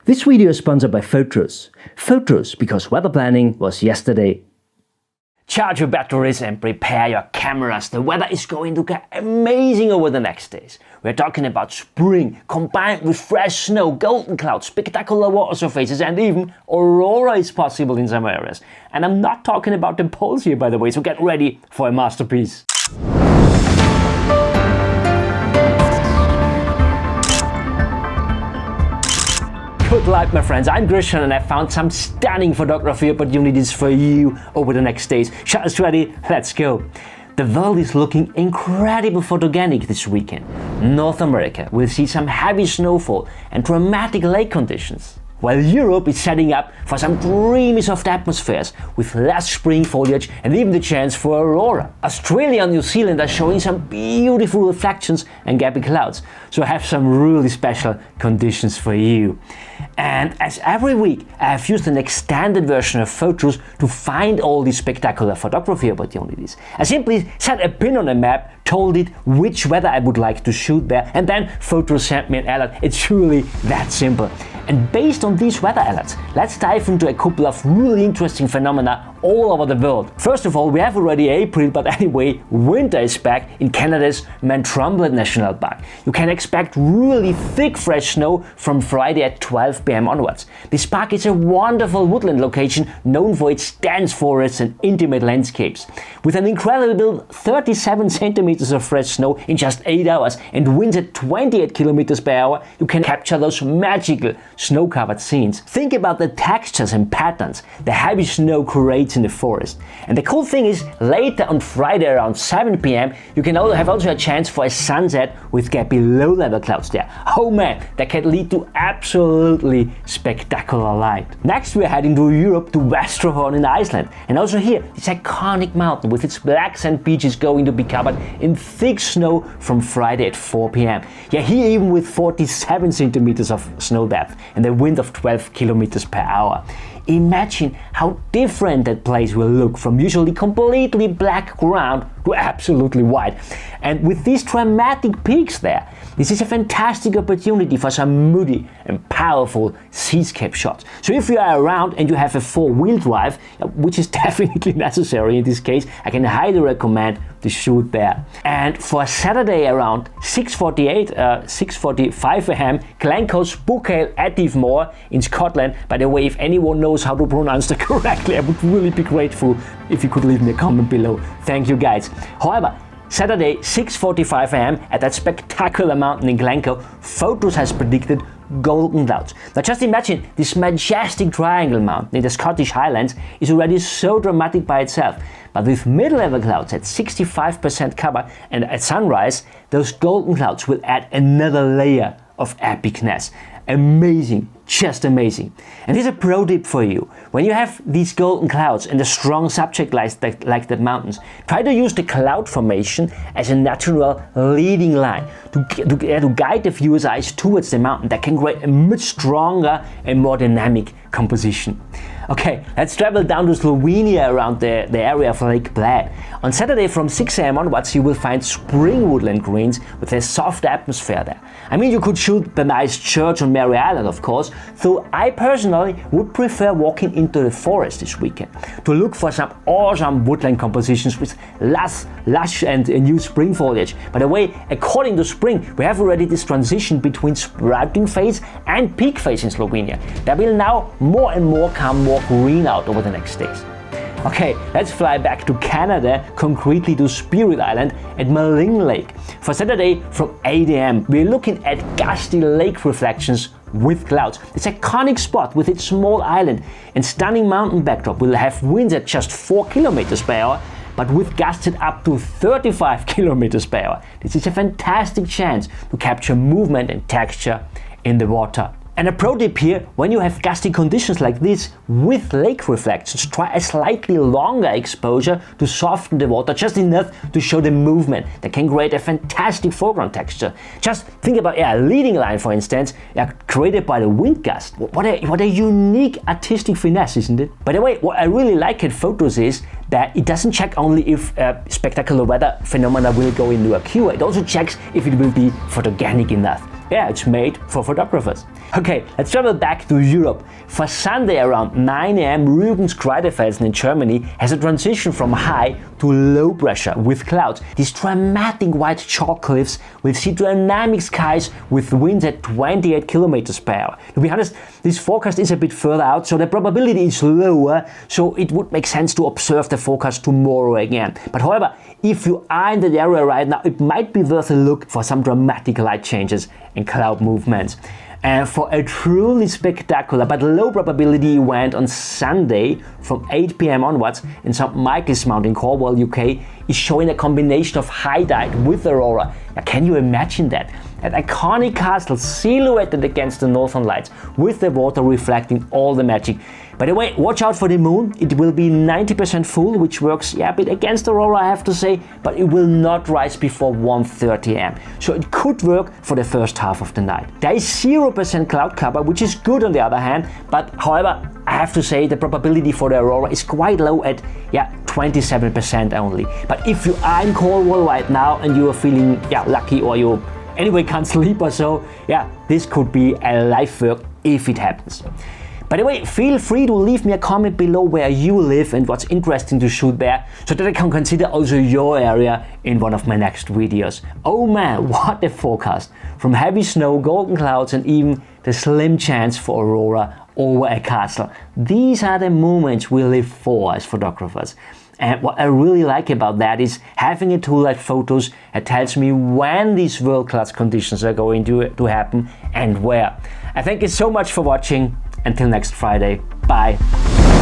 This video is sponsored by Photrus. Photrus, because weather planning was yesterday. Charge your batteries and prepare your cameras. The weather is going to get amazing over the next days. We're talking about spring combined with fresh snow, golden clouds, spectacular water surfaces, and even Aurora is possible in some areas. And I'm not talking about the poles here, by the way, so get ready for a masterpiece. Good luck, my friends. I'm Christian and I found some stunning photography opportunities for you over the next days. Just ready? Let's go. The world is looking incredibly photogenic this weekend. North America will see some heavy snowfall and dramatic lake conditions, while Europe is setting up for some dreamy soft atmospheres with lush spring foliage and even the chance for Aurora. Australia and New Zealand are showing some beautiful reflections and gappy clouds, so I have some really special conditions for you. And as every week, I have used an extended version of Photrus to find all these spectacular photography opportunities. I simply set a pin on a map, told it which weather I would like to shoot there, and then Photrus sent me an alert. It's really that simple. And based on these weather alerts, let's dive into a couple of really interesting phenomena all over the world. First of all, we have already April, but anyway, winter is back in Canada's Mount National Park. You can expect really thick fresh snow from Friday at 12 p.m. onwards. This park is a wonderful woodland location known for its dense forests and intimate landscapes. With an incredible 37 centimeters of fresh snow in just 8 hours and winds at 28 kilometers per hour, you can capture those magical snow-covered scenes. Think about the textures and patterns the heavy snow creates in the forest. And the cool thing is, later on Friday around 7 p.m. you can also a chance for a sunset with gappy low-level clouds there. Oh man, that can lead to absolutely spectacular light. Next we're heading to Europe, to Aurora in Iceland. And also here, this iconic mountain with its black sand beach is going to be covered in thick snow from Friday at 4 p.m. Yeah, here even with 47 centimeters of snow depth and a wind of 12 kilometers per hour. Imagine how different that place will look from usually completely black ground to absolutely white. And with these dramatic peaks there, this is a fantastic opportunity for some moody and powerful seascape shots. So if you are around and you have a 4-wheel drive, which is definitely necessary in this case, I can highly recommend to shoot there. And for Saturday around 6:45 a.m. Glencoe's Buchail Advertisement in Scotland. By the way, if anyone knows how to pronounce that correctly, I would really be grateful if you could leave me a comment below. Thank you guys. However, Saturday 6:45 a.m. at that spectacular mountain in Glencoe, Photrus has predicted golden clouds. Now just imagine this majestic triangle mountain in the Scottish Highlands is already so dramatic by itself. But with mid-level clouds at 65% cover and at sunrise, those golden clouds will add another layer of epicness. Amazing, just amazing. And here's a pro tip for you. When you have these golden clouds and a strong subject like the mountains, try to use the cloud formation as a natural leading line to guide the viewer's eyes towards the mountain that can create a much stronger and more dynamic composition. Okay, let's travel down to Slovenia around the area of Lake Bled. On Saturday from 6 a.m. onwards, you will find spring woodland greens with a soft atmosphere there. I mean, you could shoot the nice church on Mary Island, of course, though I personally would prefer walking into the forest this weekend to look for some awesome woodland compositions with lush and new spring foliage. By the way, according to spring, we have already this transition between sprouting phase and peak phase in Slovenia. There will now more and more come more green out over the next days. Okay, let's fly back to Canada, concretely to Spirit Island at Maling Lake. For Saturday from 8 a.m. we're looking at gusty lake reflections with clouds. This iconic spot with its small island and stunning mountain backdrop will have winds at just 4 kilometers per hour, but with gusts at up to 35 kilometers per hour. This is a fantastic chance to capture movement and texture in the water. And a pro tip here, when you have gusty conditions like this with lake reflections, try a slightly longer exposure to soften the water, just enough to show the movement that can create a fantastic foreground texture. Just think about a leading line, for instance, created by the wind gust. What a unique artistic finesse, isn't it? By the way, what I really like at Photrus is that it doesn't check only if spectacular weather phenomena will go into a queue, it also checks if it will be photogenic enough. yeah, it's made for photographers. Okay, let's travel back to Europe. For Sunday around 9 a.m. Rügen's Kreideffelsen in Germany has a transition from high to low pressure with clouds. These dramatic white chalk cliffs will see dynamic skies with winds at 28 kilometers per hour. To be honest, this forecast is a bit further out, so the probability is lower, so it would make sense to observe the forecast tomorrow again. But however, if you are in that area right now, it might be worth a look for some dramatic light changes and cloud movements. And for a truly spectacular but low probability event on Sunday from 8 p.m. onwards in St. Michael's Mount in Cornwall, UK, is showing a combination of high tide with aurora. Now, can you imagine that? An iconic castle silhouetted against the northern lights with the water reflecting all the magic. By the way, watch out for the moon. It will be 90% full, which works a bit against aurora, I have to say, but it will not rise before 1:30 a.m. So it could work for the first half of the night. There is 0% cloud cover, which is good on the other hand, but however, I have to say the probability for the aurora is quite low at 27% only. But if you are in Cornwall right now and you are feeling lucky, or you anyway can't sleep or so, this could be a life work if it happens. By the way, feel free to leave me a comment below where you live and what's interesting to shoot there, so that I can consider also your area in one of my next videos. Oh man, what a forecast! From heavy snow, golden clouds, and even the slim chance for aurora over a castle. These are the moments we live for as photographers. And what I really like about that is having a tool like Photrus that tells me when these world-class conditions are going to happen and where. I thank you so much for watching. Until next Friday, bye.